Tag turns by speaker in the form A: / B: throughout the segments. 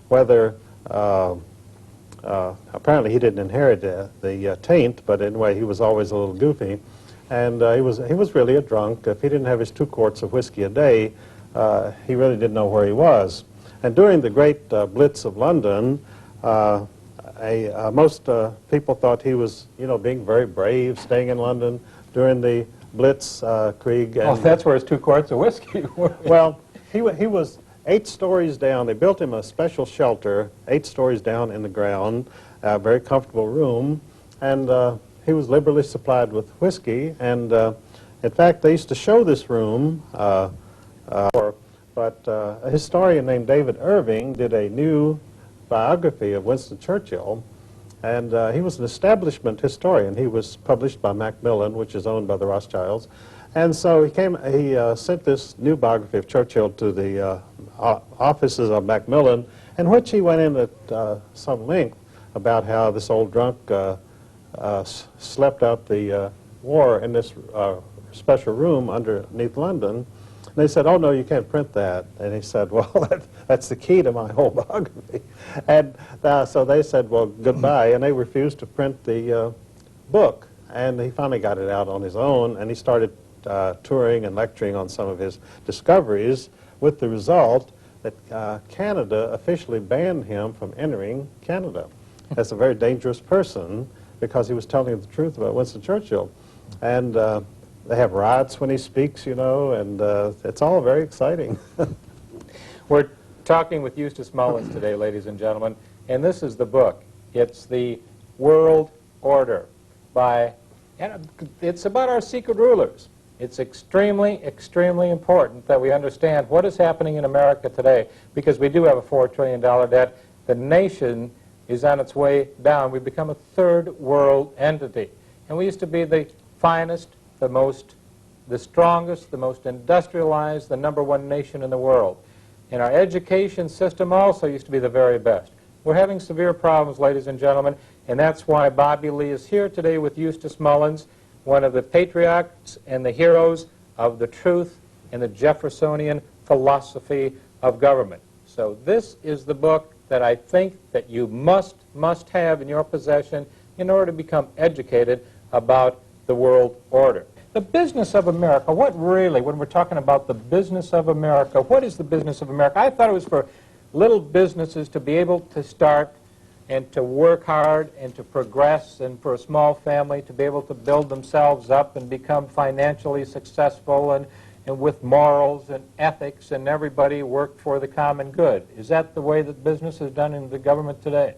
A: whether apparently he didn't inherit the taint, but anyway, he was always a little goofy, and he was really a drunk. If he didn't have his 2 quarts of whiskey a day, he really didn't know where he was. And during the great Blitz of London, most people thought he was, being very brave, staying in London during the Blitzkrieg.
B: Well, that's where his 2 quarts of whiskey were.
A: Well, he was 8 stories down. They built him a special shelter, 8 stories down in the ground, a very comfortable room, and he was liberally supplied with whiskey. And in fact, they used to show this room, but a historian named David Irving did a new biography of Winston Churchill, and he was an establishment historian. He was published by Macmillan, which is owned by the Rothschilds. And so he sent this new biography of Churchill to the offices of Macmillan, in which he went in at some length about how this old drunk slept out the war in this special room underneath London. And they said, "Oh, no, you can't print that." And he said, "Well, that's the key to my whole biography." And so they said, "Well, goodbye," and they refused to print the book. And he finally got it out on his own, and he started touring and lecturing on some of his discoveries, with the result that Canada officially banned him from entering Canada as a very dangerous person, because he was telling the truth about Winston Churchill. And they have riots when he speaks, and it's all very exciting.
B: We're talking with Eustace Mullins today, ladies and gentlemen, and this is the book. It's The World Order and it's about our secret rulers. It's extremely, extremely important that we understand what is happening in America today, because we do have a $4 trillion debt. The nation is on its way down. We've become a third world entity. And we used to be the finest, the strongest, the most industrialized, the #1 nation in the world. And our education system also used to be the very best. We're having severe problems, ladies and gentlemen, and that's why Bobby Lee is here today with Eustace Mullins, one of the patriots and the heroes of the truth and the Jeffersonian philosophy of government. So this is the book that I think that you must have in your possession in order to become educated about the world order. The business of America, what really, when we're talking about the business of America, what is the business of America? I thought it was for little businesses to be able to start and to work hard and to progress, and for a small family to be able to build themselves up and become financially successful and with morals and ethics, and everybody work for the common good. Is that the way that business is done in the government today?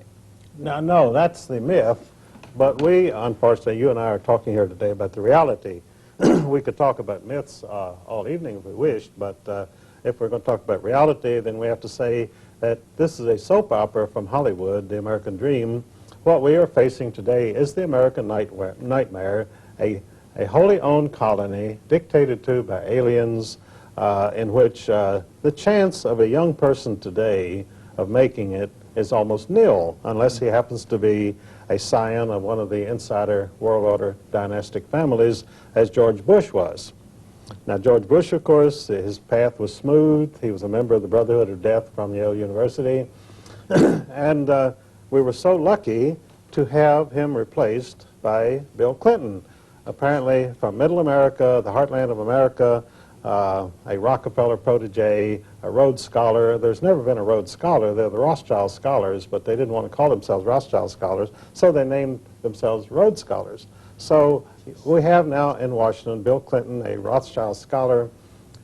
A: No, that's the myth. But we, unfortunately, you and I are talking here today about the reality. We could talk about myths all evening if we wished, but if we're going to talk about reality, then we have to say that this is a soap opera from Hollywood, the American dream. What we are facing today is the American nightmare, a wholly owned colony dictated to by aliens, in which the chance of a young person today of making it is almost nil, unless he happens to be a scion of one of the insider world order dynastic families, as George Bush was. Now, George Bush, of course, his path was smooth. He was a member of the Brotherhood of Death from Yale University. And we were so lucky to have him replaced by Bill Clinton, apparently from Middle America, the heartland of America, a Rockefeller protege, a Rhodes Scholar. There's never been a Rhodes Scholar. They're the Rothschild Scholars, but they didn't want to call themselves Rothschild Scholars, so they named themselves Rhodes Scholars. So we have now in Washington Bill Clinton, a Rothschild Scholar,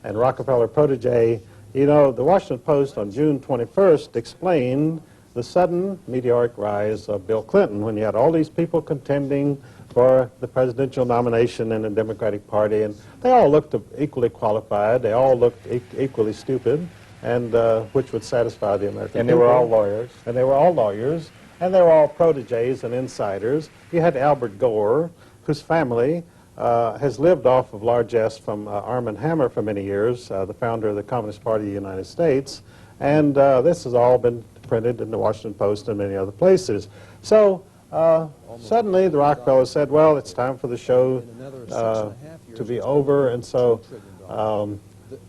A: and Rockefeller protege. You know, the Washington Post on June 21st explained the sudden meteoric rise of Bill Clinton when you had all these people contending for the presidential nomination in the Democratic Party, and they all looked equally qualified, they all looked equally stupid, and which would satisfy the American people.
B: And they were all lawyers.
A: And they were all lawyers, and they were all proteges and insiders. You had Albert Gore, whose family has lived off of largesse from Arm & Hammer for many years, the founder of the Communist Party of the United States, and this has all been printed in the Washington Post and many other places. So suddenly the Rockefellers said, well, it's time for the show to be over, and so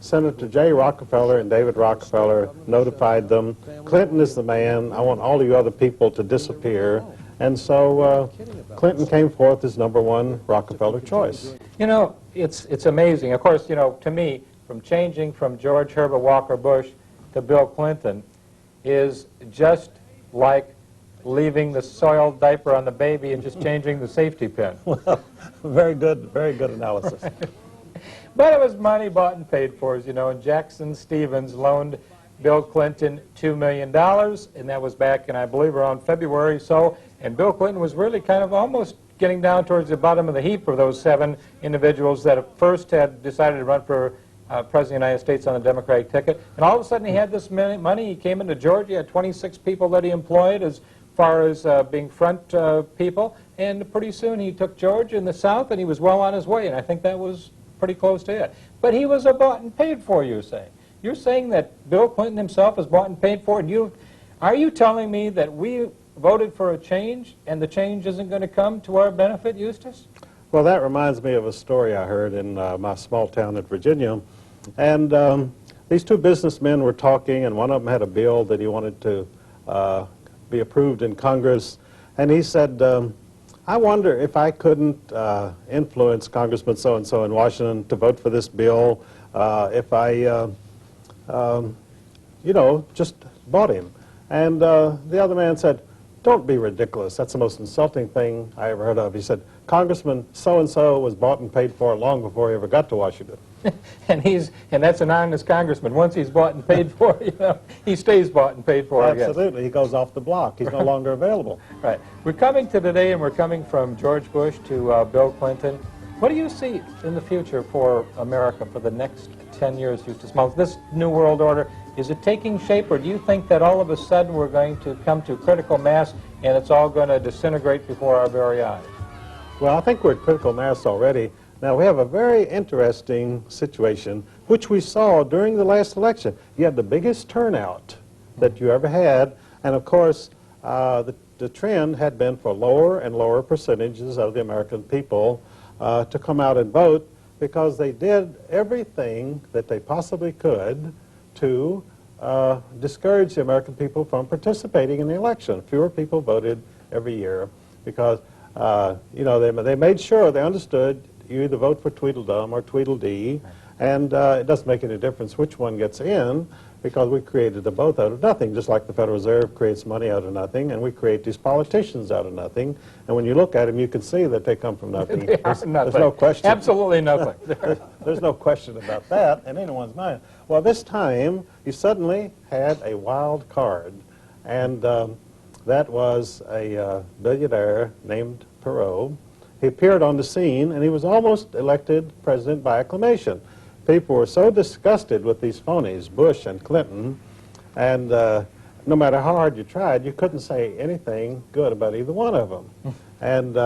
A: Senator J. Rockefeller and David Rockefeller notified them, Clinton is the man, I want all you other people to disappear. And so Clinton came forth as #1 Rockefeller choice.
B: You know, it's amazing. Of course, you know, to me, from changing from George Herbert Walker Bush to Bill Clinton is just like leaving the soiled diaper on the baby and just changing the safety pin.
A: Well, very good analysis.
B: But it was money bought and paid for, as you know, and Jackson Stevens loaned Bill Clinton $2 million, and that was back in, I believe, around February. So, and Bill Clinton was really kind of almost getting down towards the bottom of the heap of those 7 individuals that at first had decided to run for President of the United States on the Democratic ticket. And all of a sudden he had this money. He came into Georgia, he had 26 people that he employed as far as being front people. And pretty soon he took Georgia in the South, and he was well on his way. And I think that was pretty close to it. But he was bought and paid for, you say. You're saying that Bill Clinton himself was bought and paid for, and are you telling me that we voted for a change, and the change isn't going to come to our benefit, Eustace?
A: Well, that reminds me of a story I heard in my small town in Virginia. And these 2 businessmen were talking, and one of them had a bill that he wanted to be approved in Congress. And he said, I wonder if I couldn't influence Congressman so-and-so in Washington to vote for this bill if I, you know, just bought him. And the other man said, don't be ridiculous. That's the most insulting thing I ever heard of. He said, Congressman so-and-so was bought and paid for long before he ever got to Washington.
B: and that's an honest congressman. Once he's bought and paid for, you know, he stays bought and paid for.
A: Absolutely. He goes off the block. He's no longer available.
B: Right. We're coming to today, and we're coming from George Bush to Bill Clinton. What do you see in the future for America for the next 10 years, Eustace Mullins? This new world order, is it taking shape, or do you think that all of a sudden we're going to come to critical mass and it's all going to disintegrate before our very eyes?
A: Well, I think we're at critical mass already. Now, we have a very interesting situation, which we saw during the last election. You had the biggest turnout that you ever had, and of course, the trend had been for lower and lower percentages of the American people to come out and vote, because they did everything that they possibly could to discourage the American people from participating in the election. Fewer people voted every year because, you know, they made sure they understood you either vote for Tweedledum or Tweedledee, and it doesn't make any difference which one gets in, because we created them both out of nothing, just like the Federal Reserve creates money out of nothing, and we create these politicians out of nothing. And when you look at them, you can see that they come from nothing.
B: There's
A: no question.
B: Absolutely nothing.
A: There's no question about that in anyone's mind. Well, this time, you suddenly had a wild card, and that was a billionaire named Perot. He appeared on the scene, and he was almost elected president by acclamation. People were so disgusted with these phonies, Bush and Clinton, and no matter how hard you tried, you couldn't say anything good about either one of them. And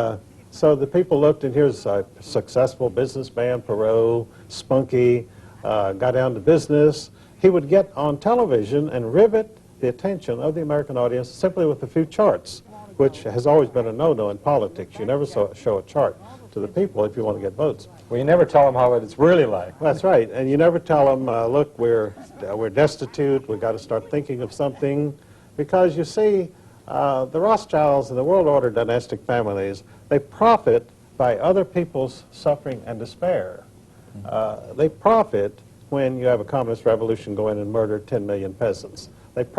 A: so the people looked, and here's a successful businessman, Perot, spunky, got down to business. He would get on television and rivet the attention of the American audience simply with a few charts, which has always been a no-no in politics. You never show a chart to the people if you want to get votes.
B: Well, you never tell them how it's really like.
A: That's right, and you never tell them, look, we're destitute, we've got to start thinking of something, because you see, the Rothschilds and the world order dynastic families, they profit by other people's suffering and despair. They profit when you have a communist revolution go in and murder 10 million peasants.